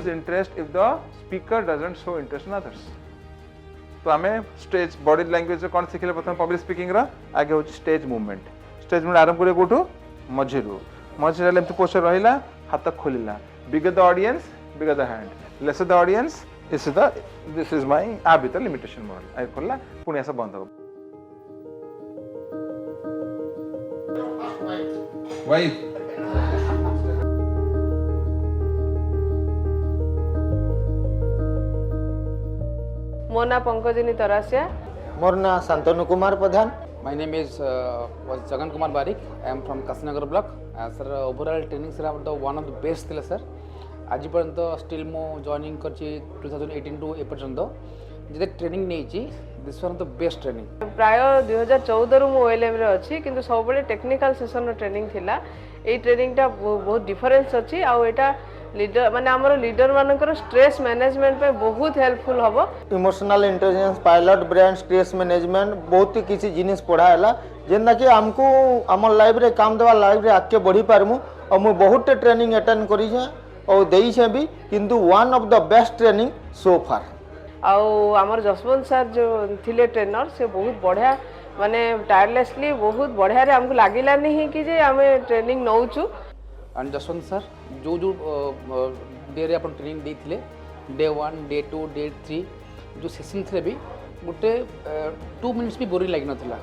lose interest if the speaker doesn't show interest in others. तो आमे stage body language कौन शिखले प्रथम public speaking रा आगे होची स्टेज मूवमेंट आरंभ करे कोठू मझिरु एमती पोस्चर रहिला हाथ खोलिला bigger the audience bigger the hand less the audience this is my आ भीतर लिमिटेशन मॉडल आई खोलला पुणी ऐसा बंद हो वाइफ मो ना पंकजिनी तरासिया मोर ना शांतनु कुमार प्रधान My name is was Jagan Kumar Barik. I am from Kasinagar block. Sir, overall training sir the one of the best thila sir. आज पर्यंत still mo joining करची 2018 to ए पर्यंत जे ट्रेनिंग नेची this one the best training. प्राय 2014 रु मो ओएलएम रे अछि किंतु सब बळे टेक्निकल सेशन रो ट्रेनिंग थिला. ए ट्रेनिंग टा बहुत डिफरेंस अछि आ एटा लीडर माने हमर लीडर मानकर स्ट्रेस मैनेजमेंट पे बहुत हेल्पफुल हबो. Emotional intelligence pilot brain stress management बहुत ही किसी जिनिस पढ़ाला जेंदा कि हमको हमर लाइफ रे काम देवा लाइफ रे आके बढ़ी पारमु और मु बहुत ट्रेनिंग अटेंड करी छे और देई छे भी किंतु one of the best training so far. आउ हमर जसवंत सर जो थिले ट्रेनर से बहुत बढ़िया माने टायरलेसली बहुत बढ़िया रे हमको लागिला नहीं कि जे हमें ट्रेनिंग नौचू. एंड जसवंत सर जो जो डे रे अपन ट्रेनिंग देथिले डे 1 डे 2 डे 3 जो सेशन थे भी गोटे 2 मिनिट्स भी बोरिंग लागिन नथिला.